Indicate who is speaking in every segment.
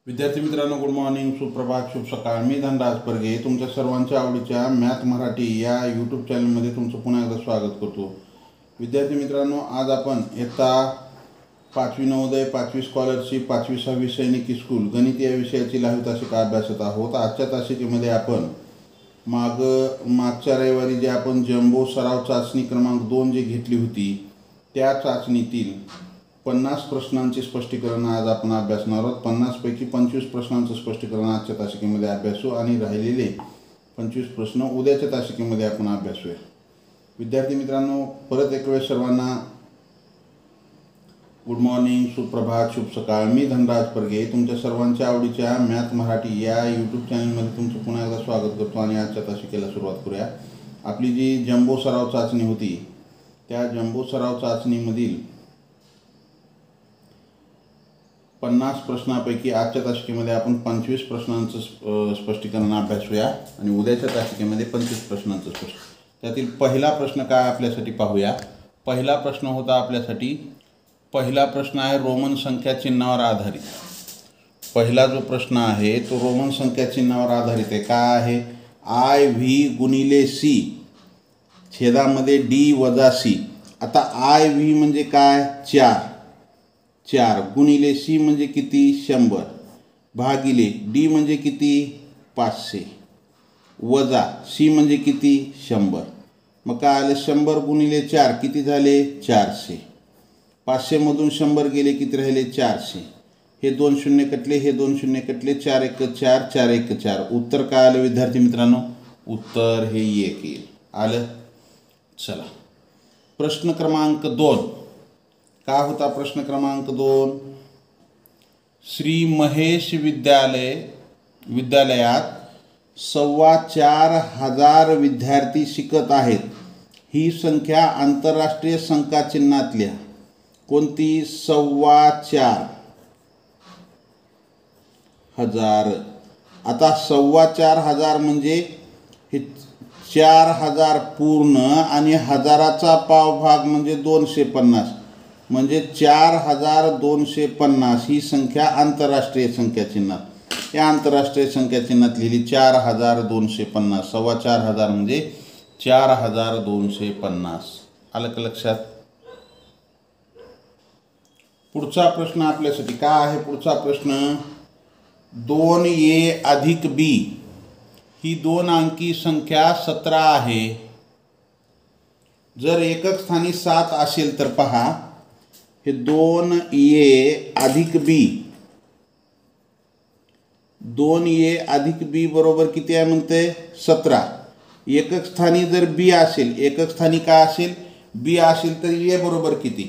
Speaker 1: विद्यार्थी मित्रांनो, good morning, सुप्रभात, शुभ सकाळ. मी धनराज परगे तुमच्या सर्वांच्या आवडीच्या मॅथ मराठी या यूट्यूब चॅनलमध्ये तुमचं पुन्हा एकदा स्वागत करतो. विद्यार्थी मित्रांनो, आज आपण इयत्ता 5वी नवोदय, 5वी स्कॉलरशिप, 5वी 6वी सैनिकी स्कूल गणित या विषयाची लाईव्ह तासिका अभ्यासत आहोत. आजच्या तासिकेमध्ये आपण मागच्या रविवारी जे आपण जम्बो सराव चाचणी क्रमांक 2 जी घेतली होती त्या चाचणीतील 50 प्रश्नांचे स्पष्टीकरण आज आपण अभ्यासणार आहोत. 50 पैकी 25 प्रश्नांचं स्पष्टीकरण आजच्या तासिकेमध्ये अभ्यासू आणि राहिलेले 25 प्रश्न उद्याच्या तासिकेमध्ये आपण अभ्यासूया. विद्यार्थी मित्रांनो, परत एक वेळ सर्वांना गुड मॉर्निंग, सुप्रभात, शुभ सकाळ. मी धनराज परगे तुमच्या सर्वांच्या आवडीच्या मॅथ मराठी या यूट्यूब चॅनलमध्ये तुमचं पुन्हा एकदा स्वागत करतो आणि आजच्या तासिकेला सुरुवात करूया. आपली जी जम्बो सराव चाचणी होती त्या जम्बो सराव चाचणीमधील 50 प्रश्नांपैकी आजच्या तासिकेमध्ये आपण 25 प्रश्नांचं स्पष्टीकरण अभ्यासूया आणि उद्याच्या तासिकेमध्ये 25 प्रश्नांचं त्यातील पहिला प्रश्न काय आपल्यासाठी पाहूया. पहिला प्रश्न होता आपल्यासाठी, पहिला प्रश्न आहे रोमन संख्या चिन्हावर आधारित. पहिला जो प्रश्न आहे तो रोमन संख्या चिन्हावर आधारित आहे. काय आहे? आय व्ही गुणिले सी छेदामध्ये डी वजा सी. आता आय व्ही म्हणजे काय? 4 गुणिले सी म्हणजे किती? 100 भागिले डी म्हणजे किती? 500 वजा सी म्हणजे किती? 100. मग काय आलं? 100 गुणिले 4 किती झाले? 400. 500मधून 100 गेले, किती राहिले? 400. हे 2 शून्य कटले, हे 2 शून्य कटले, 4 1 4, 4 1 4. उत्तर काय आलं विद्यार्थी मित्रांनो? उत्तर हे 1 येईल. आलं? चला, प्रश्न क्रमांक 2 काय होता? प्रश्न क्रमांक 2, श्री महेश विद्यालयात 4,2500 विद्यार्थी शिकत आहेत. ही संख्या आंतरराष्ट्रीय संख्याचिन्हातल्या कोणती? 4,2500. आता 4,2500 म्हणजे हे 4,000 पूर्ण आणि हजाराचा पावभाग म्हणजे 250, म्हणजे 4,250 ही संख्या आंतरराष्ट्रीय संख्याचिन्हात. या आंतरराष्ट्रीय संख्याचिन्हात लिहिली 4,250. 4,2500 म्हणजे 4,250. आलं का लक्षात? पुढचा प्रश्न आपल्यासाठी काय आहे? पुढचा प्रश्न 2a अधिक b ही 2 अंकी संख्या 17 आहे. जर एकक स्थानी 7 असेल तर पहा, हे 2a अधिक b, 2a अधिक b बरोबर किती आहे म्हणते? 17. एकक स्थानी जर b असेल, एकक स्थानी काय असेल? b असेल तर a बरोबर किती?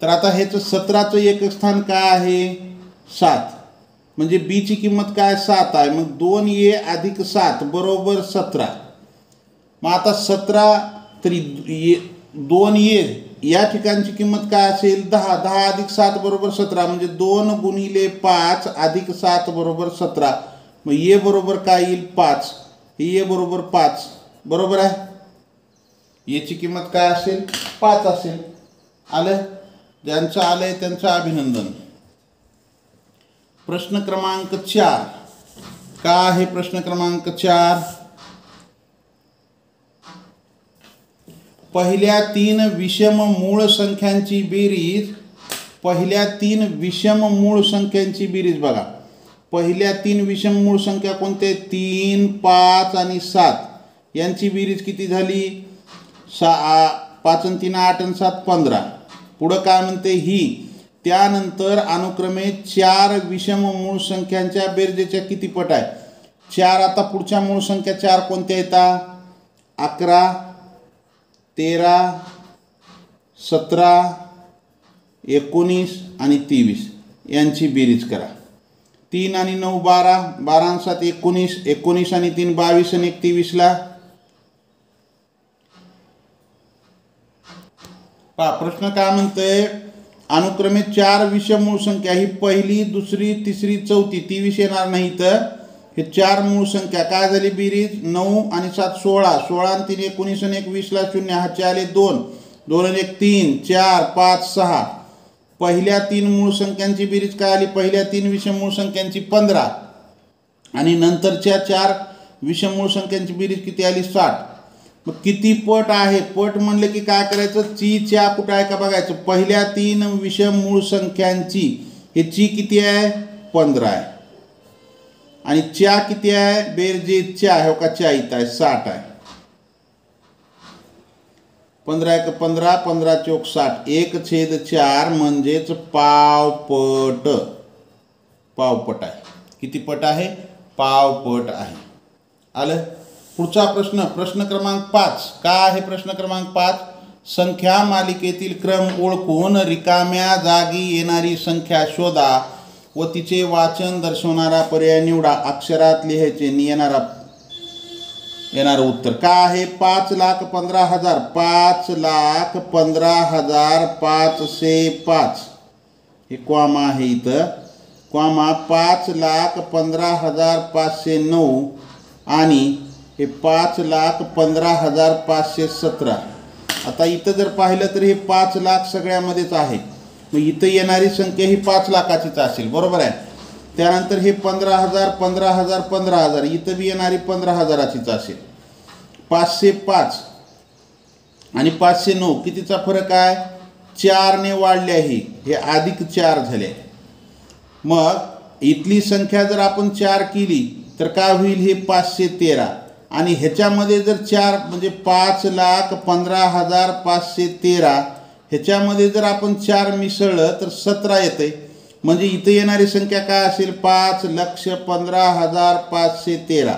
Speaker 1: तर आता ह्याचं 17चं एकक स्थान काय आहे? 7. म्हणजे b ची किंमत काय? 7 आहे. मग 2a अधिक 7 बरोबर 17. मग आता 17 तरी 2a या ठिकाणची किंमत काय असेल? 10. 10 अधिक 7 बरोबर 17. म्हणजे 2 गुणिले 5 अधिक 7 बरोबर 17. मग ए बरोबर काय येईल? 5. हे ए बरोबर 5 बरोबर आहे. याची किंमत काय असेल? 5 असेल. आलं? ज्यांचं आलंय त्यांचं अभिनंदन. प्रश्न क्रमांक 4 काय आहे? प्रश्न क्रमांक 4, पहिल्या 3 विषम मूळ संख्यांची बेरीज. पहिल्या 3 विषम मूळ संख्यांची बेरीज बघा. पहिल्या 3 विषम मूळ संख्या कोणत्या? 3, 5 आणि 7 यांची बेरीज किती झाली? 5 आणि 3 8 आणि 7 15. पुढं काय म्हणते? ही त्यानंतर अनुक्रमे 4 विषम मूळ संख्यांच्या बेरजेच्या किती पट आहे? 4. आता पुढच्या मूळ संख्या 4 कोणत्या येतात? 11, 13, 17, 19 आणि 23 यांची बेरीज करा. 3 आणि 9 12, 12 आणि 7 19, 19 आणि 3 22 आणि 1 23ला. पहा प्रश्न काय म्हणतोय? अनुक्रमे 4 विषम मूळ संख्या, ही पहिली, दुसरी, तिसरी, चौथी, 23 येणार नाही तर हे 4 मूळ संख्या काय झाली बेरीज? 9 आणि 7 16, 16 आणि 3 19 आणि 1 20ला 0. हातचे आले 2, 2 आणि 1 3, 4 5 6. पहिल्या 3 मूळ संख्यांची बेरीज काय आली, पहिल्या 3 विषम मूळ संख्यांची 15 आणि नंतरच्या 4 विषम मूळ संख्यांची बेरीज किती आली 60. मग किती पट आहे, पट म्हणले की काय करायचं, च्या कुठं आहे का बघायचं. पहिल्या 3 विषम मूळ संख्यांची हे किती आहे 15 आहे आणि च्या किती आहे बेरजेच्या आहे का च्या इथं आहे 60 आहे. 15 × 15 15 × 60 1/4 म्हणजेच पावपट. पावपट आहे. किती पट आहे, पावपट आहे. आलं. पुढचा प्रश्न, प्रश्न क्रमांक 5. काय आहे प्रश्न क्रमांक 5, संख्या मालिकेतील क्रम ओळखून रिकाम्या जागी येणारी संख्या शोधा व तिचे वाचन दर्शवणारा पर्याय निवडा. अक्षरात लिहायचे. येणारं उत्तर काय आहे, 5,15,000. 5,15,505. हे कॉमा आहे इथं, कॉमा 5,15,509 आणि हे 5,15,517. आता इथं जर पाहिलं तर हे 5 लाख सगळ्यामध्येच आहे. मग इथं येणारी संख्या ही 5 लाखाचीच असेल, बरोबर आहे. त्यानंतर हे 15,000 15,000 15,000 इथं बी येणारी 15,000चीच असेल. 505 आणि 509 कितीचा फरक आहे, 4ने वाढले आहे, हे अधिक 4 झाले. मग इथली संख्या जर आपण 4 केली तर काय होईल, हे 513 आणि ह्याच्यामध्ये जर 4 म्हणजे 5,15,513 ह्याच्यामध्ये जर आपण 4 मिसळलं तर 17 येते. म्हणजे इथं येणारी संख्या काय असेल, 5,15,513.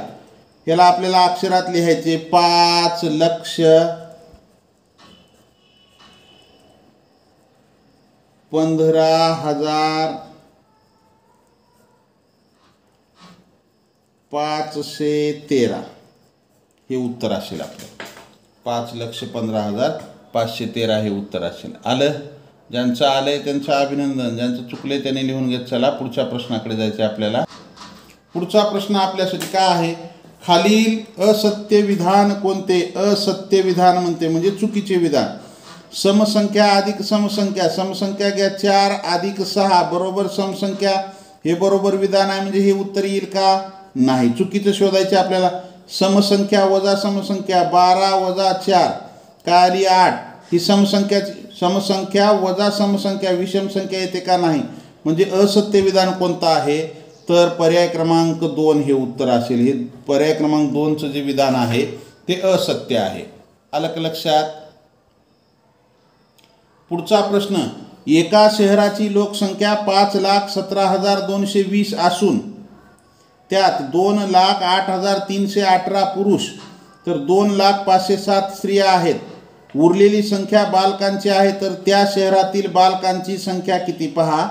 Speaker 1: ह्याला आपल्याला अक्षरात लिहायचे 5,15,513 हे उत्तर असेल आपलं. 5,15,513 हे उत्तर असेल. आलं. ज्यांचं आलंय त्यांचं अभिनंदन, ज्यांचं चुकलंय त्यांनी लिहून घेत. चला पुढच्या प्रश्नाकडे जायचं आपल्याला. पुढचा प्रश्न आपल्यासाठी काय आहे, खालील असत्य विधान कोणते. असत्य विधान म्हणते म्हणजे चुकीचे विधान. समसंख्या अधिक समसंख्या, समसंख्या घ्या 4 अधिक 6 बरोबर समसंख्या, हे बरोबर विधान आहे म्हणजे हे उत्तर येईल का, नाही. चुकीचं शोधायचे आपल्याला. समसंख्या वजा समसंख्या 12 वजा 4 काय आली 8. ही समसंख्याची, समसंख्या वजा समसंख्या विषम संख्या येते का, नाही. म्हणजे असत्य विधान कोणतं आहे, तर पर्याय क्रमांक 2 हे उत्तर असेल. हे पर्याय क्रमांक 2चं जे विधान आहे ते असत्य आहे. आलं का लक्षात. पुढचा प्रश्न, एका शहराची लोकसंख्या 5,17,220 असून त्यात 2,08,318 पुरुष तर 2,05,007 स्त्रिया आहेत. उरलेली संख्या बालकांची आहे, तर त्या शहरातील बालकांची संख्या किती. पहा,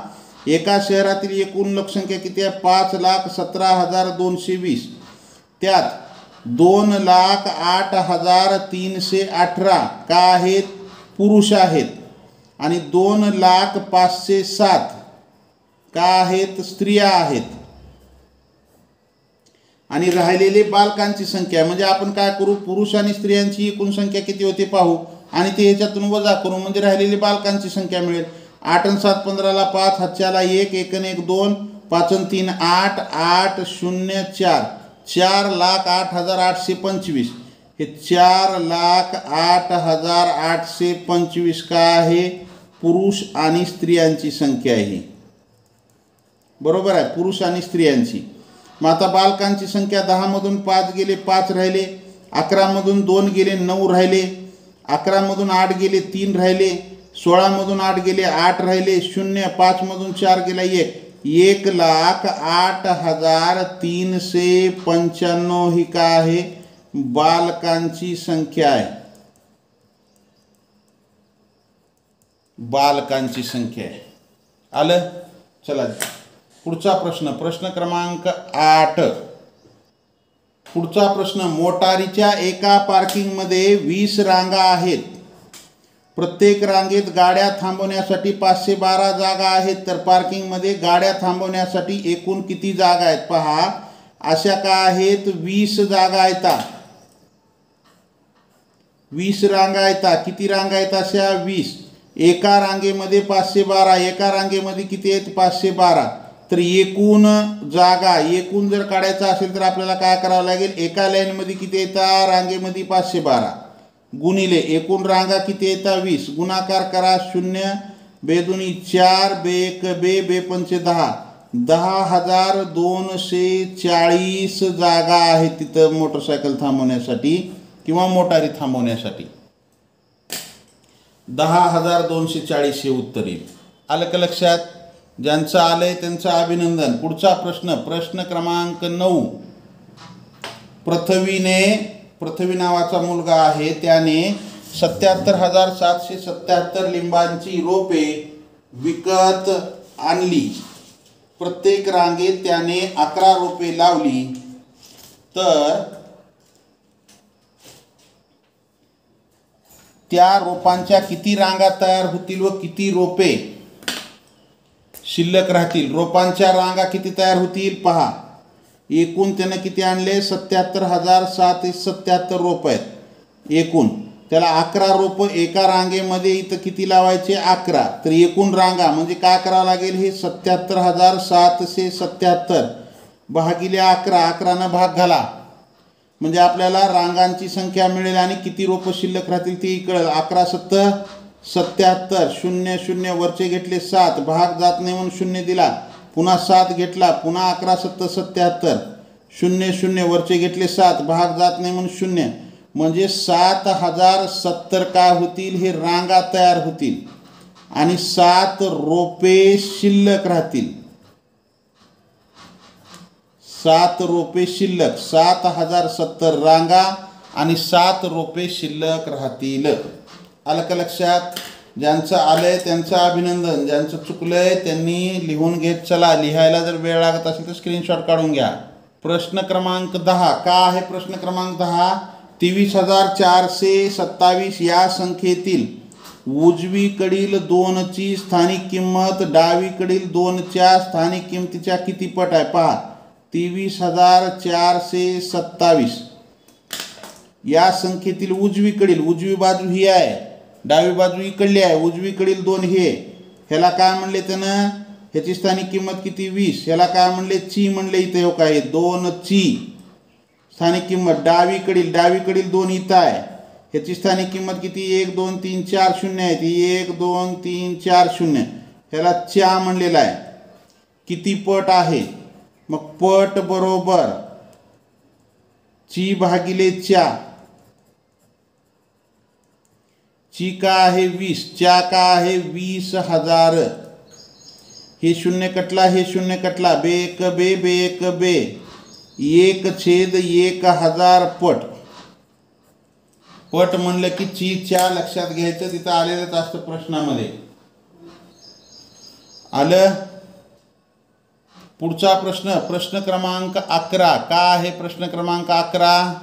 Speaker 1: एका शहरातील एकूण लोकसंख्या किती आहे, 5,17,220. त्यात 2,08,318 का आहेत, पुरुष आहेत आणि 2,05,007 का आहेत, स्त्रिया आहेत. आणि राहिलेले बालकांची संख्या म्हणजे आपण काय करू, पुरुष आणि स्त्रियांची एकूण संख्या किती होते पाहू आणि ते ह्याच्यातून वजा करू म्हणजे राहिलेली बालकांची संख्या मिळेल. 8 आणि 7 15ला 5, हातच्याला 1, 1 आणि 1 2, 5 आणि 3 8, 8 0 4, 4,08,825. हे 4,08,825 का आहे, पुरुष आणि स्त्रियांची संख्या आहे. बरोबर आहे, पुरुष आणि स्त्रियांची. मग आता बालकांची संख्या 10 मधून 5 गेले 5 राहिले, 11 मधून 2 गेले 9 राहिले, 11 मधून 8 गेले 3 राहिले, 16 मधून 8 गेले 8 राहिले, 0 5 मधून 4 गेला 1, 1,08,395 ही काय आहे, बालकांची संख्या आहे. बालकांची संख्या आहे. आलं. चला पुढचा प्रश्न, प्रश्न क्रमांक 8. पुढचा प्रश्न, मोटारीच्या एका पार्किंगमध्ये 20 रांगा आहेत. प्रत्येक रांगेत गाड्या थांबवण्यासाठी 512 जागा आहेत, तर पार्किंगमध्ये गाड्या थांबवण्यासाठी एकूण किती जागा आहेत. पहा, अशा काय आहेत, 20 जागा आहेत. 20 रांगा आहेत. किती रांगा आहेत अशा, 20. एका रांगेमध्ये 512, एका रांगेमध्ये किती आहेत 512. तर एकूण जागा एकूण जर काढायचा असेल तर आपल्याला काय करावं लागेल, एका लाईनमध्ये किती येतात रांगेमध्ये 512 गुणिले एकूण रांगा किती येतात 20, गुणाकार करा 0 बेदुनी 4 बे 1 बे बे 5 10, 10,240 जागा आहेत तिथं मोटरसायकल थांबवण्यासाठी किंवा मोटारी थांबवण्यासाठी. 10,240 हे उत्तर येईल. आलं का लक्षात? ज्यांचं आलंय त्यांचं अभिनंदन. पुढचा प्रश्न, प्रश्न क्रमांक 9. पृथ्वी नावाचा मुलगा आहे, त्याने 77,777 लिंबांची रोपे विकत आणली. प्रत्येक रांगेत त्याने 11 रोपे लावली. तर त्या रोपांच्या किती रांगा तयार होतील व किती रोपे शिल्लक राहतील? रोपांच्या रांगा किती तयार होतील पहा. एकूण त्यानं किती आणले 77,777 रोप आहेत एकूण. त्याला 11 रोप एका रांगेमध्ये इथं किती लावायचे 11. तर एकूण रांगा म्हणजे काय करावं लागेल, हे 77,777 भागिले 11, 11 भाग घाला म्हणजे आपल्याला रांगांची संख्या मिळेल आणि किती रोपं शिल्लक राहतील ते कळेल. 11 7 77, 0 0 वरचे घेतले 7, भाग जात नाही म्हणून 0 दिला, पुन्हा 7 घेतला, पुन्हा 11 7 77, 0 0 वरचे घेतले 7, भाग जात नाही म्हणून 0, म्हणजे 7,070 काय होतील, हे रांगा तयार होतील आणि 7 रोपे शिल्लक राहतील. 7 रोपे शिल्लक, 7,070 रांगा आणि 7 रोपे शिल्लक राहतील. आलं का लक्षात? ज्यांचं आलंय त्यांचं अभिनंदन, ज्यांचं चुकलंय त्यांनी लिहून घेत चला. लिहायला जर वेळ लागत असेल तर स्क्रीनशॉट काढून घ्या. प्रश्न क्रमांक 10. का आहे प्रश्न क्रमांक 10? 23,427 या संख्येतील उजवीकडील 2ची स्थानिक किंमत डावीकडील 2च्या स्थानिक किंमतीच्या किती पट आहे पहा. 23,427 या संख्येतील उजवीकडील, उजवी बाजू ही आहे, डावी बाजू इकडली आहे, उजवीकडील 2 हे, ह्याला काय म्हणले त्यानं, ह्याची स्थानिक किंमत किती 20, ह्याला काय म्हणले ची म्हणले. इथे हो काय 2ची स्थानिक किंमत. डावीकडील 2 इथं आहे, ह्याची स्थानिक किंमत किती 1 2 3 4 0 आहे, ती 1 2 3 4 0, ह्याला च्या म्हणलेला आहे. किती पट आहे मग पट बरोबर ची भागिले च्या. ची का आहे 20, च्या का आहे 20,000. हे 0 कटला, हे 0 कटला, बे 1 बे बे 1 बे 1/1000 पट. पट म्हणलं की ची च्या लक्षात घ्यायचं, तिथं आलेलंच असतं प्रश्नामध्ये. आलं? पुढचा प्रश्न, प्रश्न क्रमांक 11. का आहे प्रश्न क्रमांक 11?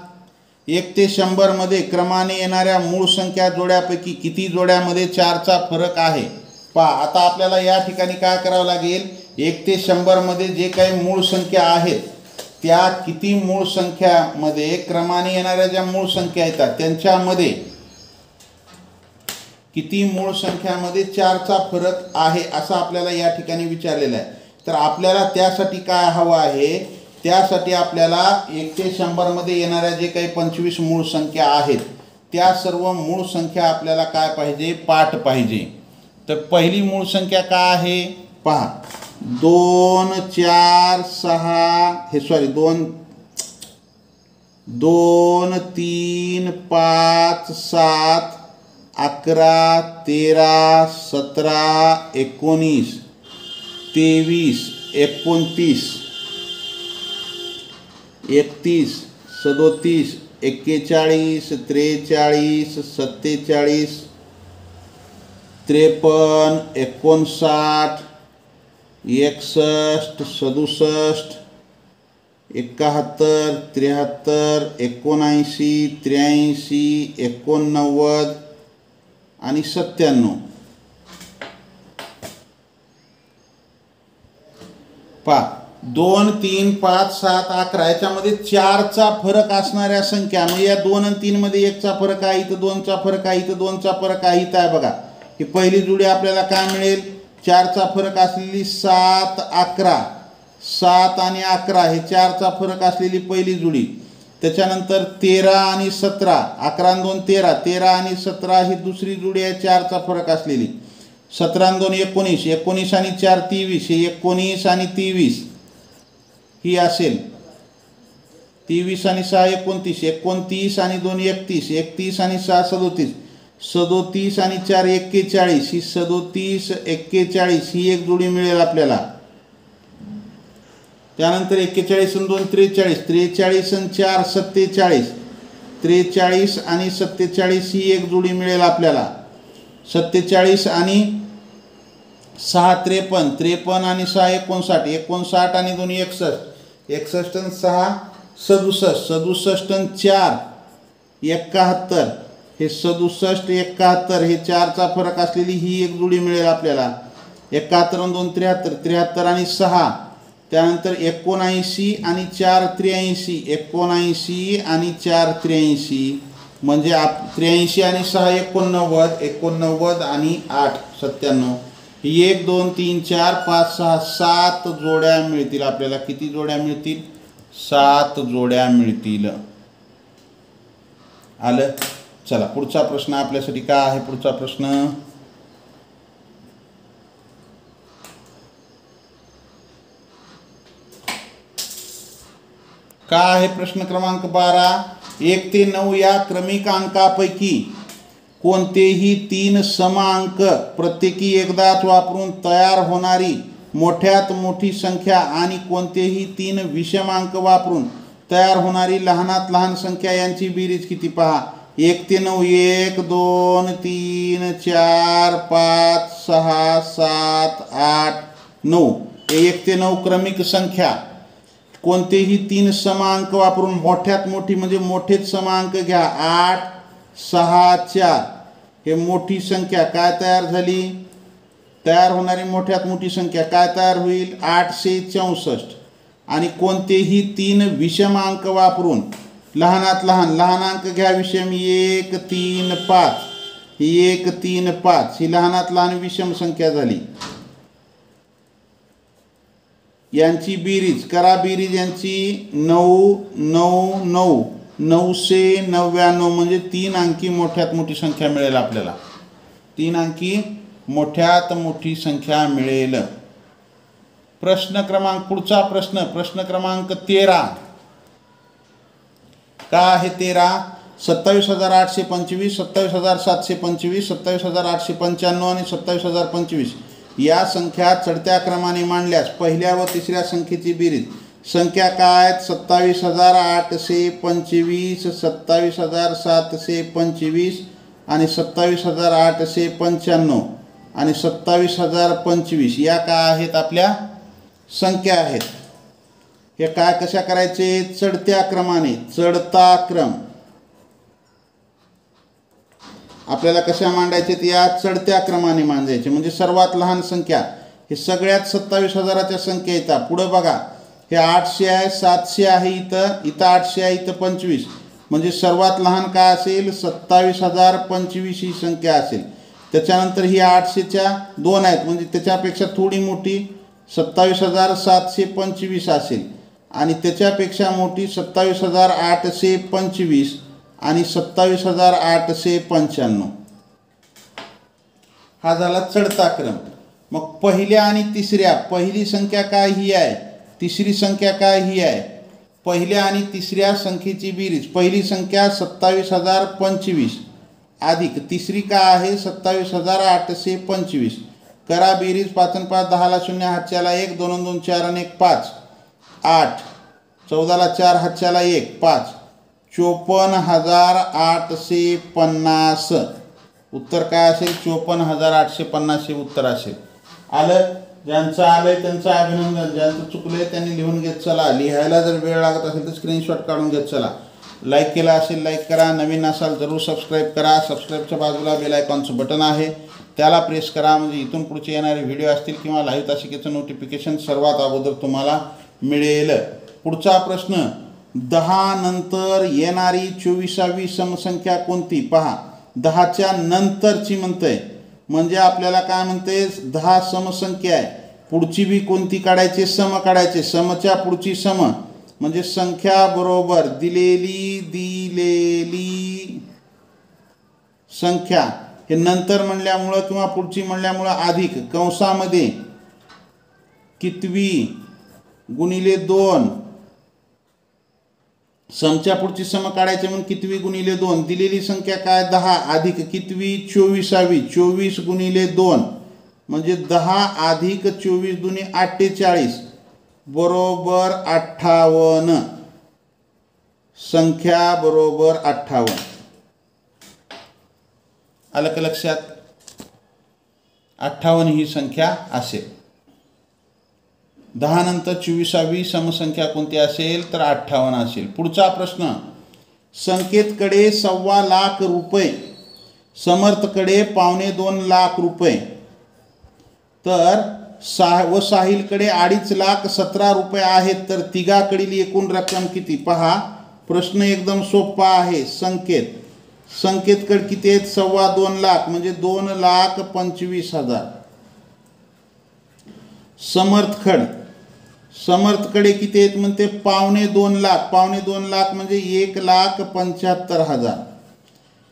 Speaker 1: 1 ते 100 मध्ये क्रमाने येणाऱ्या मूळ संख्या जोड्यापैकी किती जोड्यामध्ये 4चा फरक आहे पहा. आता आपल्याला या ठिकाणी काय करावं लागेल, 1 ते 100 मध्ये जे काही मूळ संख्या आहेत त्या किती मूळ संख्यामध्ये क्रमाने येणाऱ्या ज्या मूळ संख्या येतात त्यांच्यामध्ये किती मूळ संख्यामध्ये 4चा फरक आहे असं आपल्याला या ठिकाणी विचारलेलं आहे. तर आपल्याला त्यासाठी काय हवं आहे, त्यासाठी आपल्याला 1 ते 100 मध्ये येणाऱ्या जे काही 25 मूळ संख्या आहेत त्या सर्व मूळ संख्या आपल्याला काय पाहिजे, पाठ पाहिजे. तर पहिली मूळ संख्या काय आहे पहा. 2 4 6 हे सॉरी 2 3 5 7 11 13 17 19 23 29 31 37 41 43 47 53 59 61 67 71 73 79 83 89 आणि 97. पहा 2 3 5 7 11 याच्यामध्ये 4चा फरक असणाऱ्या संख्या, म्हणजे या 2 आणि 3 मध्ये 1चा फरक आहे, इथं 2चा फरक आहे, इथं 2चा फरक आहे, इथं आहे बघा. ही पहिली जोडी आपल्याला काय मिळेल, 4चा फरक असलेली 7, 11, 7 आणि 11 हे 4चा फरक असलेली पहिली जोडी. त्याच्यानंतर 13 आणि 17, 11 आणि 2 13, 13 आणि 17 ही दुसरी जोडी आहे 4चा फरक असलेली. 17 आणि 2 19, 19 आणि 4 23, हे 19 आणि 23 ही असेल. 23 आणि 6 29, 29 आणि 2 31, 31 आणि 6 37, 37 आणि 4 41, ही 37 41 ही एक जोडी मिळेल आपल्याला. त्यानंतर 41 आणि 2 43, 43 आणि 4 47, 43 आणि 47 ही एक जोडी मिळेल आपल्याला. 47 आणि 6 53, 53 आणि 6 59, 59 आणि 2 61, 61 आणि 6 67, 67 आणि 4 71, हे 67 71 हे 4चा फरक असलेली ही एक जोडी मिळेल आपल्याला. 71 आणि 2 73, 73 आणि 6, त्यानंतर 79 आणि 4 83, 79 आणि 4 83, म्हणजे 83 आणि 6 89, 89 आणि 8 97, ही 1 2 3 4 5 6 7 जोड्या मिळतील आपल्याला. किती जोड्या मिळतील, 7 जोड्या मिळतील. आलं. चला पुढचा प्रश्न आपल्यासाठी काय आहे, पुढचा प्रश्न काय आहे, प्रश्न क्रमांक 12. 1 ते 9 या क्रमिक अंकापैकी कोणतेही 3 सम अंक प्रत्येकी एकदाच वापरून तयार होणारी मोठ्यात मोठी संख्या आणि कोणतेही 3 विषम अंक वापरून तयार होणारी लहानात लहान संख्या यांची बेरीज किती पहा. 1 ते 9, 1 2 3 4 5 6 7 8 9, 1 ते 9 क्रमिक संख्या. कोणतेही 3 समांक वापरून मोठ्यात मोठी म्हणजे मोठेच समांक घ्या. 8 6 4 हे मोठी संख्या काय तयार झाली, तयार होणारी मोठ्यात मोठी संख्या काय तयार होईल, 864. आणि कोणतेही 3 विषम अंक वापरून लहानात लहान अंक घ्या विषम. 1 3 5, ही 1 3 5 ही लहानात लहान विषम संख्या झाली. यांची बेरीज करा, बेरीज यांची 9 9 9 999 म्हणजे 3 अंकी मोठ्यात मोठी संख्या मिळेल आपल्याला. 3 अंकी मोठ्यात मोठी संख्या मिळेल. प्रश्न क्रमांक पुढचा प्रश्न, प्रश्न क्रमांक 13. का आहे 13. 27,825, 27,725, 27,895 आणि 27,025 या संख्या चढत्या क्रमाने मांडल्यास पहिल्या व तिसऱ्या संख्येची बेरीज. संख्या काय आहेत, 27,825, 27,725 आणि 27,895 आणि 27,025 या काय आहेत, आपल्या संख्या आहेत. हे काय कशा करायचे, चढत्या क्रमाने, चढता क्रम आपल्याला कशा मांडायचे, या चढत्या क्रमाने मांडायचे. म्हणजे सर्वात लहान संख्या हे सगळ्यात 27,000च्या संख्या येतात. पुढं बघा, हे 800 आहे, 700 आहे, इथं 800 आहे, इथं 25, म्हणजे सर्वात लहान काय असेल, 27,025 ही संख्या असेल. त्याच्यानंतर ही 800च्या 2 आहेत, म्हणजे त्याच्यापेक्षा थोडी मोठी 27,725 असेल आणि त्याच्यापेक्षा मोठी 27,825 आणि 27,895. हा झाला चढता क्रम. मग पहिल्या आणि तिसऱ्या, पहिली संख्या काय ही आहे, तिसरी संख्या काय ही आहे. पहिल्या आणि तिसऱ्या संख्येची बेरीज, पहिली संख्या 27,025 अधिक तिसरी काय आहे 27,825. करा बेरीज. 5 आणि 5 10ला 0, हातच्याला 1, 2 आणि 2 4 आणि 1 5 8, 14ला 4, हातच्याला 1 5, 54,850. उत्तर काय असेल, 54,850 हे उत्तर असेल. आलं. ज्यांचं आलंय त्यांचं अभिनंदन, ज्यांचं चुकलंय त्यांनी लिहून घेत चला. लिहायला जर वेळ लागत असेल तर स्क्रीनशॉट काढून घेत चला. लाईक केला असेल लाईक करा, नवीन असाल जरूर सबस्क्राईब करा. सबस्क्राईबच्या बाजूला बेल आयकॉनचं बटन आहे, त्याला प्रेस करा, म्हणजे इथून पुढचे येणारे व्हिडिओ असतील किंवा लाईव्ह तासिकेचं नोटिफिकेशन सर्वात अगोदर तुम्हाला मिळेल. पुढचा प्रश्न, 10 नंतर येणारी 24वी समसंख्या कोणती पहा. 10च्या नंतरची म्हणतंय, म्हणजे आपल्याला काय म्हणते 10 समसंख्या आहे, पुढची बी कोणती काढायची, सम काढायचे, समच्या पुढची सम म्हणजे संख्या बरोबर दिलेली संख्या, हे नंतर म्हणल्यामुळं किंवा पुढची म्हणल्यामुळं अधिक कंसामध्ये कितवी गुणिले 2, समच्या पुढची सम काढायची म्हणून कितवी गुणिले 2, दिलेली संख्या काय 10 अधिक कितवी 24वी, 24 गुणिले 2 म्हणजे 10 अधिक 24 दुनी 48 बरोबर 58, संख्या बरोबर 58. आलं का लक्षात? 58 ही संख्या असेल. 10 नंतर 24वी समसंख्या कोणती असेल तर 58 असेल. पुढचा प्रश्न, संकेतकडे 1.25 लाख रुपये, समर्थकडे 2.25 लाख रुपये, तर साहिलकडे 2.5 लाख 17 रुपये आहेत, तर तिघाकडील एकूण रक्कम किती? पहा, प्रश्न एकदम सोपा आहे. संकेतकडे किती आहेत? 2.25 लाख म्हणजे 2,25,000. समर्थकडे किती आहेत म्हणते? 2.25 लाख, 2.25 लाख म्हणजे 1,75,000.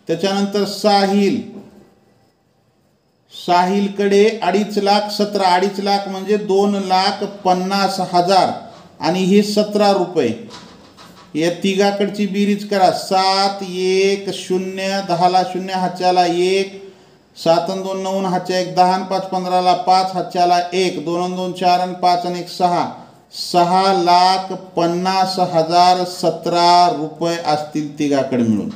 Speaker 1: त्याच्यानंतर साहिलकडे 2.5 लाख 17, 2.5 लाख म्हणजे 2,50,000 आणि हे 17 रुपये. या तिघाकडची बेरीज करा. 7 1 0, 10ला 0 हाच्याला 1, 7 2 9 हाच्या 1, 10 5 15ला 5 हाच्याला 1, 2 2 4 आणि 5 आणि 1 6, 6,50,000 17 रुपये असतील तिघाकडे मिळून.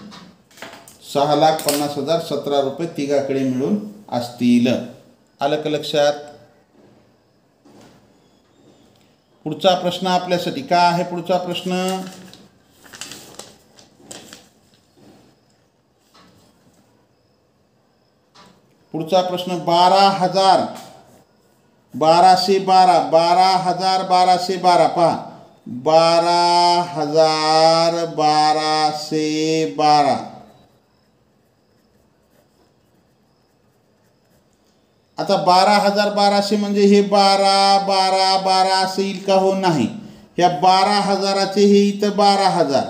Speaker 1: 6,50,000 17 रुपये तिघाकडे मिळून असतील. आलं का लक्षात? पुढचा प्रश्न आपल्यासाठी काय आहे? पुढचा प्रश्न, पुढचा प्रश्न 12,000 1212, 12,1212. पहा, 12,1212. आता 12,1200 म्हणजे हे 12 असं येईल का? हो नाही. ह्या 12,000चे हे इथं 12,000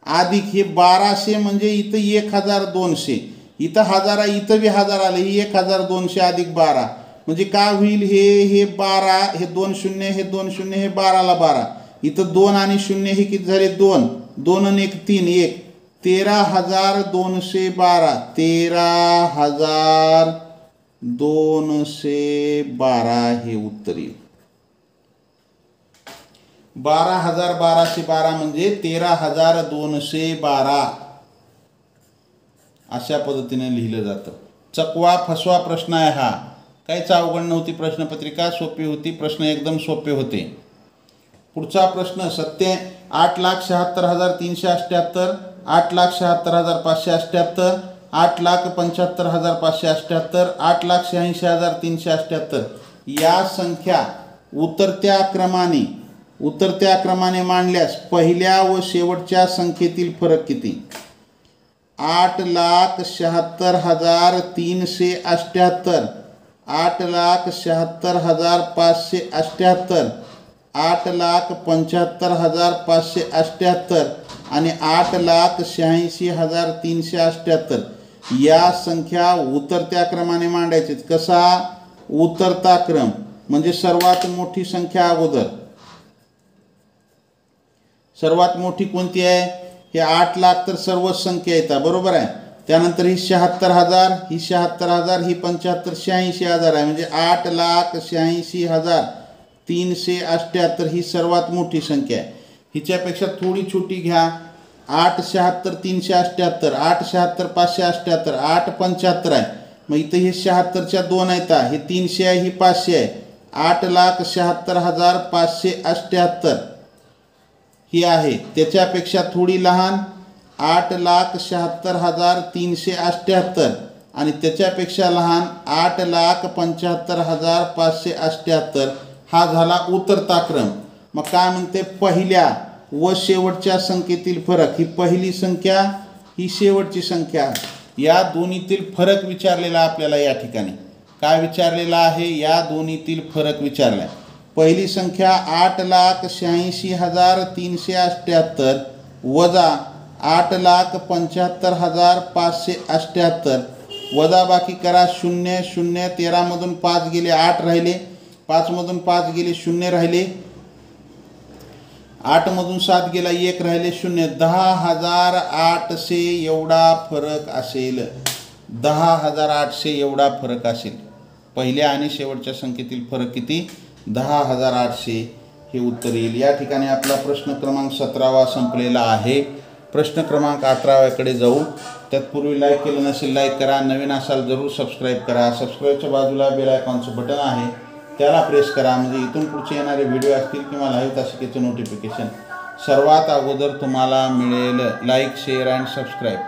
Speaker 1: अधिक हे 1200 म्हणजे इथं 1,200, इथं 1000, इथं बी 1000 आले, ही 1,200 अधिक 12 म्हणजे काय होईल? हे 12, हे 2 0, हे 2 0, हे 12ला 12, इथं 2 आणि 0 हे किती झाले? 2, 2 आणि 1 3, 1 13,212, 13,212 हे उत्तर येईल. 12,1212 म्हणजे 13,212 अशा पद्धतीने लिहिलं जातं. चकवा फसवा प्रश्न आहे हा. काहीच अवघड नव्हती प्रश्नपत्रिका, सोपी होती. प्रश्न एकदम सोपे होते. पुढचा प्रश्न 8,76,378, 8,76,578, 8,75,578, 8,86,378 या संख्या उतरत्या क्रमाने मांडल्यास पहिल्या व शेवटच्या संख्येतील फरक किती? 8,76,378, 8,76,578, 8,75,578 आणि 8,86,378 या संख्या उतरत्या क्रमाने मांडायचे. कसा उतरता क्रम? म्हणजे सर्वात मोठी संख्या अगोदर. सर्वात मोठी कोणती आहे? हे 8 लाख तर सर्वच संख्या येतात, बरोबर आहे. त्यानंतर ही 76,000, ही 76,000, ही 75, 86,000 आहे. म्हणजे 8,86,378 ही सर्वात मोठी संख्या आहे. हिच्यापेक्षा थोडी छोटी घ्या. 8,76,378, 8,76,578, 8,75 आहे. मग इथं हे 76च्या 2 आहेत, हे 300 आहे, ही 500 आहे. 8,76,578 ही आहे. त्याच्यापेक्षा थोडी लहान 8,76,378 आणि त्याच्यापेक्षा लहान 8,75,578 हा झाला उतरता क्रम. मग काय म्हणते? पहिल्या व शेवटच्या संख्येतील फरक. ही पहिली संख्या, ही शेवटची संख्या. या दोन्हीतील फरक विचारलेला आपल्याला या ठिकाणी. काय विचारलेला आहे? या दोन्हीतील फरक विचारला आहे. पहिली संख्या 8,86,378 वजा 8,75,578 वजाबाकी करा. 0 0 13मधून 5 गेले 8 राहिले, 5मधून 5 गेले 0 राहिले, 8मधून 7 गेला 1 राहिले 0. 10,800 एवढा फरक असेल. 10,800 एवढा फरक असेल. पहिल्या आणि शेवटच्या संख्येतील फरक किती? 10,800 हे उत्तर येईल. या ठिकाणी आपला प्रश्न क्रमांक 17वा संपलेला आहे. प्रश्न क्रमांक 18व्याकडे जाऊ. तत्पूर्वी लाईक केलं नसेल लाईक करा, नवीन असाल जरूर सबस्क्राईब करा. सबस्क्राईबच्या बाजूला बेल आयकॉनचं बटन आहे, त्याला प्रेस करा, म्हणजे इथून पुढचे येणारे व्हिडिओ असतील किंवा लाईव्ह तासिकेचं नोटिफिकेशन सर्वात अगोदर तुम्हाला मिळेल. Like, share and subscribe.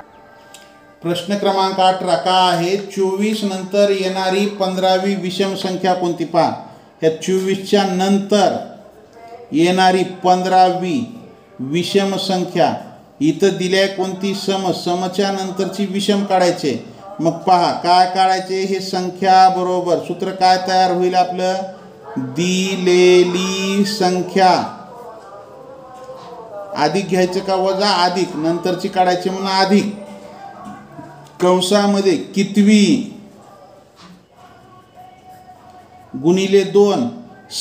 Speaker 1: प्रश्न क्रमांक 18 का आहे? 24 नंतर येणारी 15वी विषम संख्या कोणती? पहा, ह्या 24च्या नंतर येणारी 15वी विषम संख्या इथं दिल्या कोणती? सम. समच्या नंतरची विषम काढायचे. मग पहा काय काढायचे? हे संख्या बरोबर सूत्र काय तयार होईल आपलं? दिलेली संख्या अधिक घ्यायचं का वजा? अधिक. नंतरची काढायची म्हणून अधिक. कंसामध्ये कितवी गुणिले 2.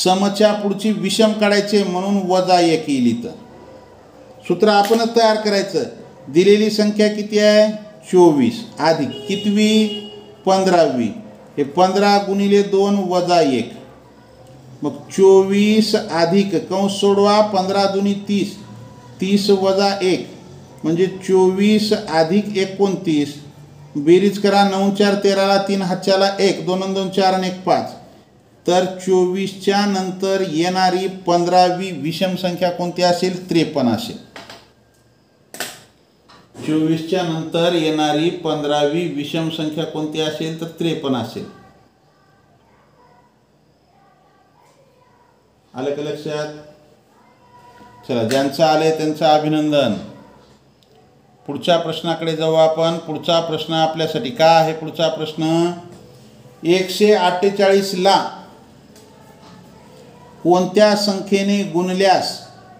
Speaker 1: समच्या पुढची विषम काढायचे म्हणून वजा 1 येईल. इथं सूत्र आपणच तयार करायचं. दिलेली संख्या किती आहे? 24 अधिक कितवी? 15वी. हे 15 गुणिले 2 वजा 1. मग 24 अधिक कंस सोडवा. 15 दुनी 30, 30 वजा 1 म्हणजे 24 अधिक 29. बेरीज करा. 9 4 13ला 3 हातच्याला 1, 2 2 4 आणि 1 5. तर 24च्या नंतर येणारी 15वी विषम संख्या कोणती असेल? 53 असेल. 24च्या नंतर येणारी 15वी विषम संख्या कोणती असेल? तर 53 असेल. आलं का लक्षात? चला, ज्यांचं आलंय त्यांचं अभिनंदन. पुढच्या प्रश्नाकडे जाऊ आपण. पुढचा प्रश्न आपल्यासाठी काय आहे? पुढचा प्रश्न 148ला कोणत्या संख्येने गुणल्यास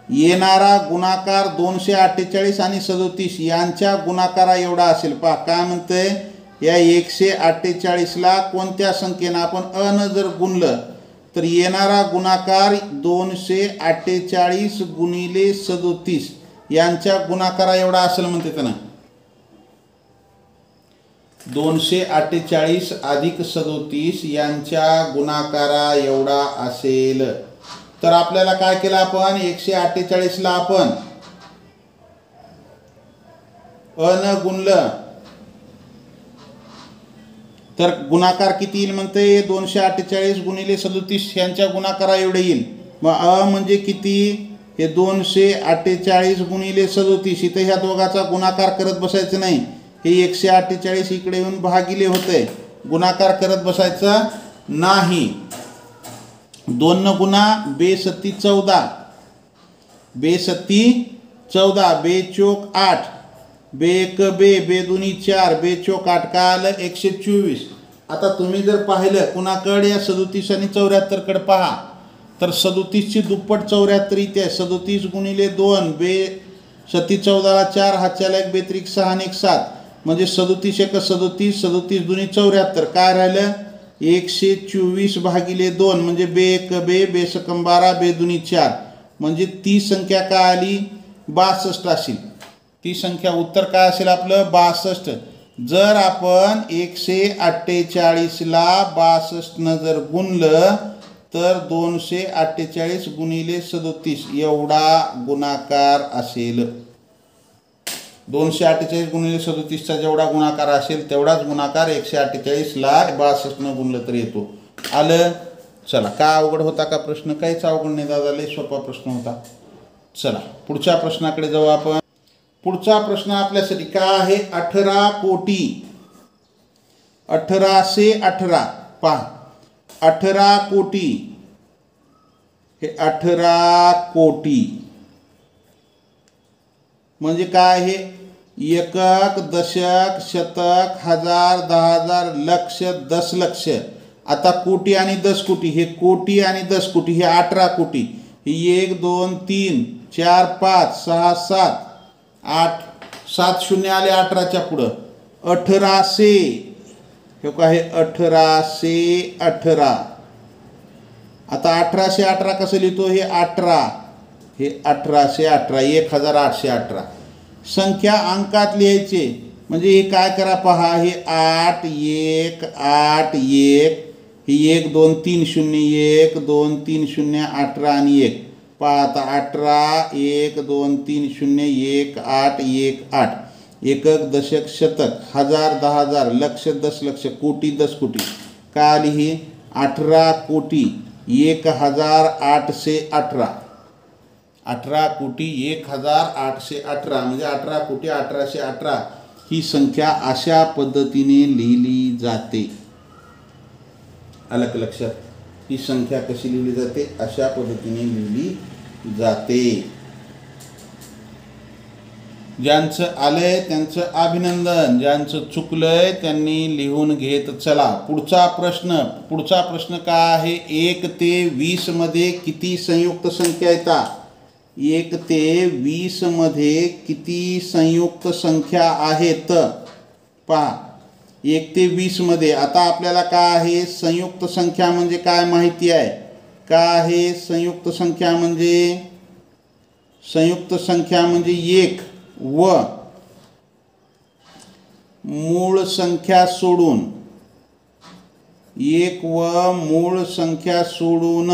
Speaker 1: येणारा गुणाकार 248 आणि 37 यांच्या गुणाकारा एवढा असेल? पहा काय म्हणतंय. या 148ला कोणत्या संख्येनं आपण अन जर गुणलं तर येणारा गुणाकार 248 गुणिले 37 यांच्या गुणाकारा एवढा असेल म्हणते त्यांना. 248 अधिक 37 यांच्या गुणाकारा एवढा असेल. तर आपल्याला काय केलं आपण? 148ला आपण अन गुणलं तर गुणाकार किती येईल म्हणते? 248 गुणिले 37 यांच्या गुणाकारा एवढे येईल. मग अ म्हणजे किती? हे 248 गुणिले 37. इथं ह्या दोघाचा गुणाकार करत बसायचं नाही. हे 148 इकडे येऊन भागिले होते, गुणाकार करत बसायचा नाही. 2 न गुणा, बे 7 14, बे 7 14, बे चोक 8, बे 1 बे, बे 2 4, बे चोक 8. काय आलं? 124. आता तुम्ही जर पाहिलं कुणाकडे या 37 आणि 74 कडे पहा तर 37ची दुप्पट 74 इथे. 37 गुणिले 2 बे 37 14ला 4 हातच्याला 1 बेत्रिक 6 आणि 1 7 म्हणजे 37 1 37, 37 दुनी 74. काय राहिलं? 124 भागिले 2 म्हणजे बे 1 बे, बे 1 12, बे 2 4 म्हणजे ती संख्या काय आली? 62 असेल. ती संख्या उत्तर काय असेल आपलं? 62. जर आपण 148ला 62 जर गुणलं तर 248 गुणिले 37 एवढा गुणाकार असेल. 248 गुणिले 37चा जेवढा गुणाकार असेल तेवढाच गुणाकार 148ला 62 गुणलं तर येतो. आलं? चला, का अवघड होता का प्रश्न? काहीच अवघड नाही दादा, लय सोपा प्रश्न होता. चला पुढच्या प्रश्नाकडे जाऊ आपण. पुढचा प्रश्न आपल्यासाठी काय आहे? 18 कोटी 1818. पहा 18 कोटी हे 18 कोटी म्हणजे काय आहे? एकक, दशक, शतक, हजार, 10,000, लक्ष, दशलक्ष. आता कोटी आणि दशकोटी, हे कोटी आणि दशकोटी, हे 18 कोटी. ही 1 2 3 4 5 6 7 8 7 शून्य आले 18च्या पुढं. 1800. हे काय, 1818. आता 1818 कसं लिहितो, हे 18, हे 1818, 1818. संख्या अंकात लिहायचे म्हणजे हे काय करा पहा, हे 8 1 8 1, ही 1 2 3 0 1 2 3 0 18 आणि 1. पहा आता 18 1 2 3 0 1 8 1 8. एकक, दशक, शतक, हजार, 10,000, लक्ष, दशलक्ष, कोटी, दशकोटी. काय आली ही, 18 कोटी 1818. 18 कोटी 1818 म्हणजे 18 कोटी 1818 ही संख्या अशा पद्धतीने लिहिली जाते. आलं का लक्षात? ही संख्या कशी लिहिली जाते, अशा पद्धतीने लिहिली जाते. ज्यांचं आलंय त्यांचं अभिनंदन, ज्यांचं चुकलंय त्यांनी लिहून घेत चला. पुढचा प्रश्न काय आहे, 1 ते 20 मध्ये किती संयुक्त संख्या येतात? 1 ते 20 मध्ये किती संयुक्त संख्या आहेत? पहा 1 ते 20 मध्ये. आता आपल्याला काय आहे, संयुक्त संख्या म्हणजे काय माहिती आहे? काय आहे संयुक्त संख्या म्हणजे? संयुक्त संख्या म्हणजे 1 व मूळ संख्या सोडून, 1 व मूळ संख्या सोडून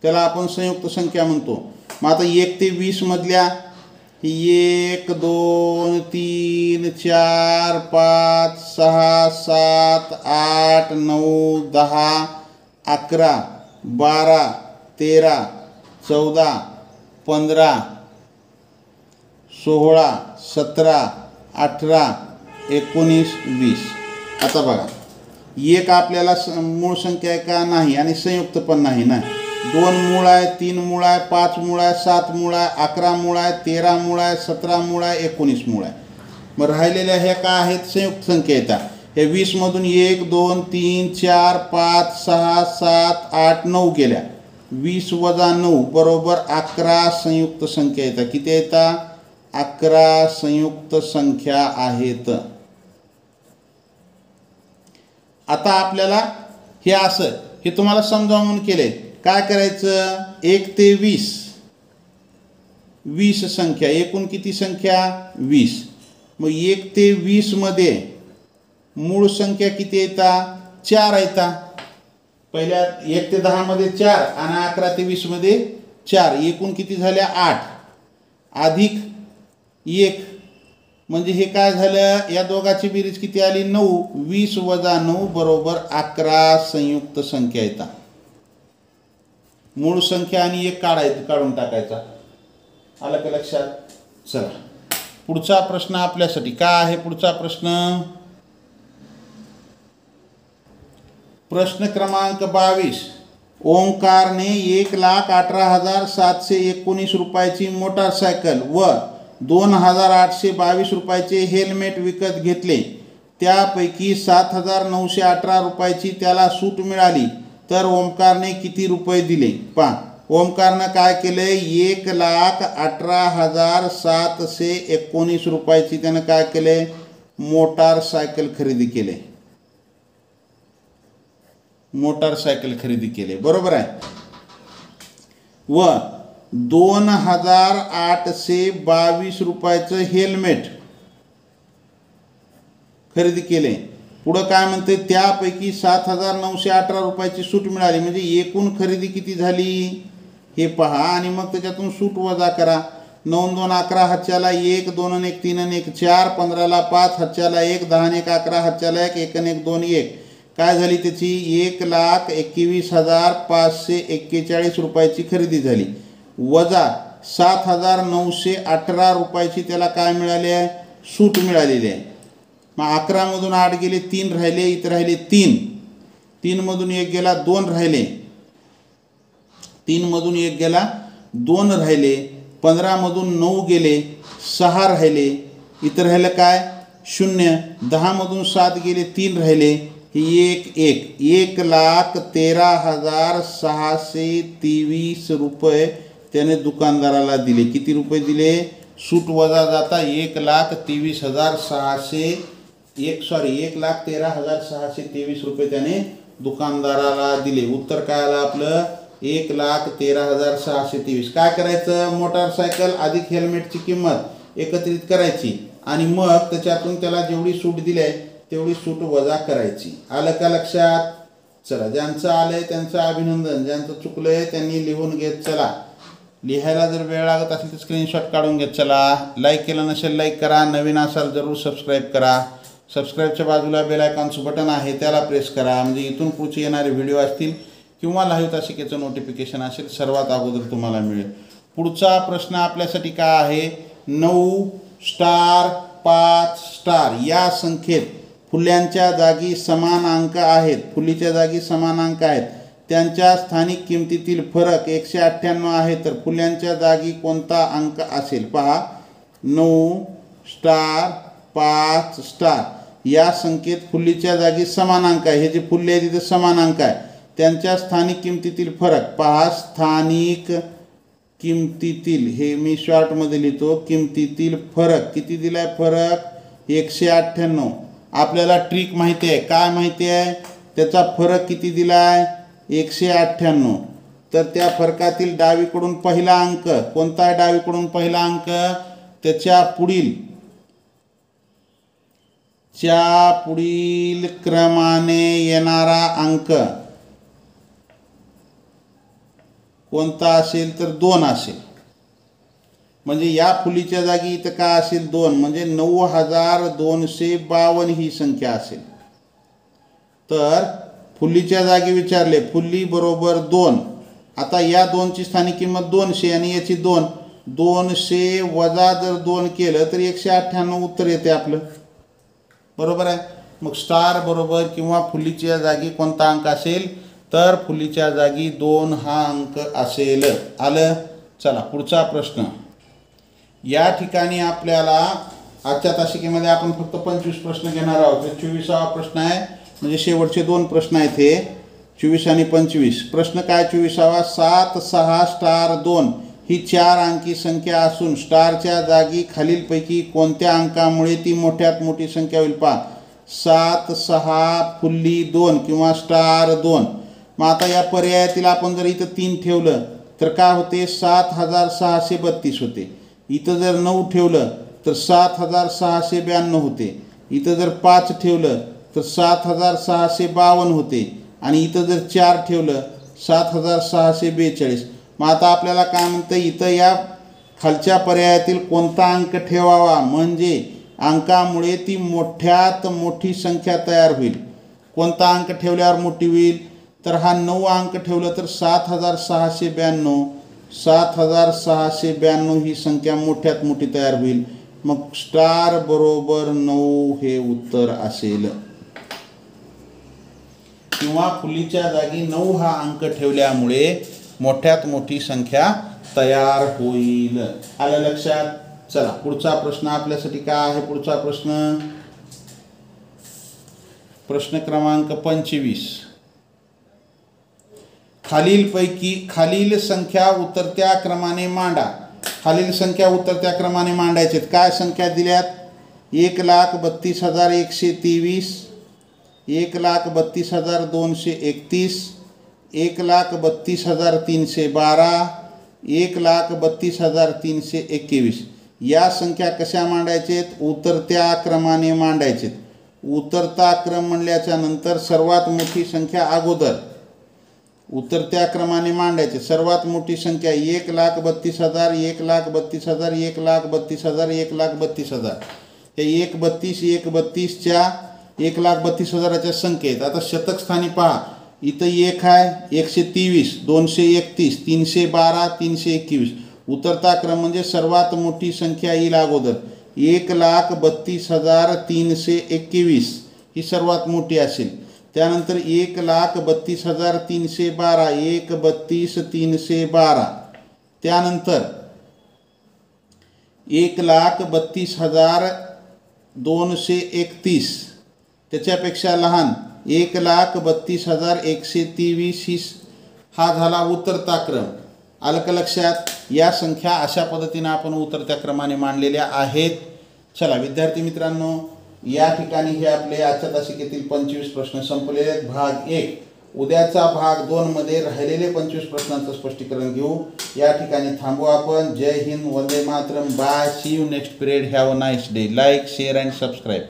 Speaker 1: त्याला आपण संयुक्त संख्या म्हणतो. मग आता 1 ते 20 मधल्या 1 2 3 4 5 6 7 8 9 10 11 12 13 14 15 16 17 18 19 20. आता बघा, 1 आपल्याला मूळ संख्या आहे का? नाही. आणि संयुक्त पण नाही ना. 2 मूळ आहे, 3 मूळ आहे, 5 मूळ आहे, 7 मूळ आहे, 11 मूळ आहे, 13 मूळ आहे, 17 मूळ आहे, 19 मूळ आहे. मग राहिलेल्या ह्या काय आहेत, संयुक्त संख्या येतात. हे 20 मधून 1 2 3 4 5 6 7 8 9 गेल्या. 20 वजा 9 बरोबर 11 संयुक्त संख्या येतात. किती येतात? 11 संयुक्त संख्या आहेत. आता आपल्याला हे असं, हे तुम्हाला समजावून केले. काय करायचं, 1 ते 20 20 संख्या, एकूण किती संख्या 20. मग 1 ते 20 मध्ये मूळ संख्या किती येतात? 4 येतात. पहिल्या 1 ते 10 मध्ये 4 आणि 11 ते 20 मध्ये 4, एकूण किती झाल्या 8 अधिक 1 म्हणजे हे काय झालं, या दोघाची बेरीज किती आली 9. 20 वजा 9 बरोबर 11 संयुक्त संख्या येतात. मूळ संख्या आणि 1 काढून टाकायचा. आलं का लक्षात? चला पुढचा प्रश्न आपल्यासाठी काय आहे. पुढचा प्रश्न क्रमांक 22. ओंकारने 1,18,719 रुपयाची मोटारसायकल व 2,822 रुपयाचे हेल्मेट विकत घेतले. त्यापैकी 7,918 रुपयाची त्याला सूट मिळाली. तर ओंकारने किती रुपये दिले? पहा, ओंकारनं काय केले, 1,18,719 रुपयाची त्यानं काय केले, मोटारसायकल खरेदी केले. मोटारसायकल खरेदी केले, बरोबर आहे. व 2,822 रुपयाचं हेल्मेट खरेदी केले. पुढं काय म्हणते, त्यापैकी 7,918 रुपयाची सूट मिळाली. म्हणजे एकूण खरेदी किती झाली हे पहा आणि मग त्याच्यातून सूट वजा करा. 9 2 11 हातच्याला 1 2 1 3 1 4 15ला 5 हातच्याला 1 10 1 11 हातच्याला 1 1 1 2 1. काय झाली त्याची 1,21,541 रुपयाची खरेदी झाली. वजा 7,918 रुपयाची त्याला काय मिळाले आहे, सूट मिळालेली आहे. मग 11 मधून 8 गेले, 3 राहिले, इथं राहिले 3. 3 मधून 1 गेला, 2 राहिले. 3 मधून 1 गेला, 2 राहिले. 15 मधून 9 गेले, 6 राहिले. इथं राहिलं काय 0. 10 मधून 7 गेले 3 राहिले, ही 1,13,623 रुपये त्याने दुकानदाराला दिले. किती रुपये दिले? सूट वजा जाता 1,13,623 रुपये त्याने दुकानदाराला दिले. उत्तर काय आलं आपलं? 1,13,623. काय करायचं? मोटारसायकल अधिक हेल्मेटची किंमत एकत्रित करायची आणि मग त्याच्यातून त्याला जेवढी सूट दिली आहे तेवढी सूट वजा करायची. आलं का लक्षात? चला, ज्यांचं आलंय त्यांचं अभिनंदन, ज्यांचं चुकलंय त्यांनी लिहून घेत चला. लिहायला जर वेळ लागत असेल तर स्क्रीनशॉट काढून घेत चला. लाईक केलं नसेल लाईक करा, नवीन असाल जरूर सबस्क्राईब करा. सबस्क्राईबच्या बाजूला बेल आयकॉनचं बटन आहे त्याला प्रेस करा, म्हणजे इथून पुढचे येणारे व्हिडिओ असतील किंवा लाईव्ह तासिकेचं नोटिफिकेशन असेल सर्वात अगोदर तुम्हाला मिळेल. पुढचा प्रश्न आपल्यासाठी काय आहे? 9 स्टार 5 स्टार या संख्येत फुल्यांच्या जागी समान अंक आहेत. फुलीच्या जागी समान अंक आहेत. त्यांच्या स्थानिक किमतीतील फरक 198 आहे. तर फुल्यांच्या जागी कोणता अंक असेल? पहा, 9 स्टार 5 स्टार या संख्येत फुलीच्या जागी समान अंक आहे. हे जे फुले आहे तिथे समान अंक आहे. त्यांच्या स्थानिक किमतीतील फरक पहा. स्थानिक किमतीतील, हे मी शॉर्टमध्ये लिहितो, किमतीतील फरक किती दिलाय? फरक 198. आपल्याला ट्रिक माहिती आहे. काय माहिती आहे? त्याचा फरक किती दिलाय? 198. तर त्या फरकातील डावीकडून पहिला अंक कोणता आहे? डावीकडून पहिला अंक त्याच्या पुढील क्रमाने येणारा अंक कोणता असेल? तर 2 असेल. म्हणजे या फुलीच्या जागी इथं काय असेल? 2, म्हणजे 9,252 ही संख्या असेल. तर फुलीच्या जागी विचारले, फुली बरोबर 2. आता या 2ची स्थानिक किंमत 200 आणि याची 2. 200 वजा जर 2 केलं तर 198 उत्तर येते आपलं. बरोबर आहे. मग स्टार बरोबर किंवा फुलीच्या जागी कोणता अंक असेल? तर फुलीच्या जागी 2 हा अंक असेल. आलं? चला, पुढचा प्रश्न. या ठिकाणी आपल्याला आजच्या तासिकेमध्ये आपण फक्त 25 प्रश्न घेणार आहोत. 24वा प्रश्न आहे, म्हणजे शेवटचे 2 प्रश्न आहेत हे, 24 आणि 25. प्रश्न काय 24वा? 7 6 स्टार 2 ही 4 अंकी संख्या असून स्टारच्या जागी खालीलपैकी कोणत्या अंकामुळे ती मोठ्यात मोठी संख्या होईल? पहा, 7 6 फुल्ली 2 किंवा स्टार 2. मग आता या पर्यायातील आपण जर इथं 3 ठेवलं तर काय होते? 7,632 होते. इथं जर 9 ठेवलं तर 7,692 होते. इथं जर 5 ठेवलं तर 7,652 होते. आणि इथं जर 4 ठेवलं 7,642. मग आता आपल्याला काय म्हणतं? इथं या खालच्या पर्यायातील कोणता अंक ठेवावा म्हणजे अंकामुळे ती मोठ्यात मोठी संख्या तयार होईल. कोणता अंक ठेवल्यावर मोठी होईल? तर हा 9 अंक ठेवलं तर 7,692. 7,692 ही संख्या मोठ्यात मोठी तयार होईल. मग स्टार बरोबर 9 हे उत्तर असेल. किंवा फुलीच्या जागी 9 हा अंक ठेवल्यामुळे मोठ्यात मोठी संख्या तयार होईल. आलं लक्षात? चला, पुढचा प्रश्न आपल्यासाठी काय आहे? पुढचा प्रश्न क्रमांक 25. खालील संख्या उतरत्या क्रमाने मांडा. खालील संख्या उतरत्या क्रमाने मांडायचे. काय संख्या दिल्यात? 1,32,123, 1,32,231, 1,32,312, 1,32,321 या संख्या कशा मांडायचेत? उतरत्या क्रमाने मांडायचेत. उतरता क्रम म्हणल्याच्या नंतर सर्वात मोठी संख्या अगोदर उतरत्या क्रमाने मांडायचे. सर्वात मोठी संख्या 1,32,000, 1,32,000, 1,32,000, 1,32,000. हे 1,32,1,32च्या 1,32,000च्या संख्येत. आता शतक स्थानी पहा, इथं 1 आहे, 123, 231, 312, 321. उतरता क्रम म्हणजे सर्वात मोठी संख्या येईल अगोदर. 1,32,321 ही सर्वात मोठी असेल. त्यानंतर 1,32,312, 1,32,312. त्यानंतर 1,32,231. त्याच्यापेक्षा लहान 1,32,123 हा झाला उतरता क्रम. आलं का लक्षात? या संख्या अशा पद्धतीने आपण उतरत्या क्रमाने मांडलेल्या आहेत. चला विद्यार्थी मित्रांनो, या ठिकाणी हे आपले आजच्या तासिकेतील 25 प्रश्न संपलेले आहेत. भाग 1. उद्याचा भाग 2 मध्ये राहिलेले 25 प्रश्नांचं स्पष्टीकरण घेऊ. या ठिकाणी थांबू आपण. जय हिंद, वंदे मातरम, bye, see you next period, have a nice day. Like, share and subscribe.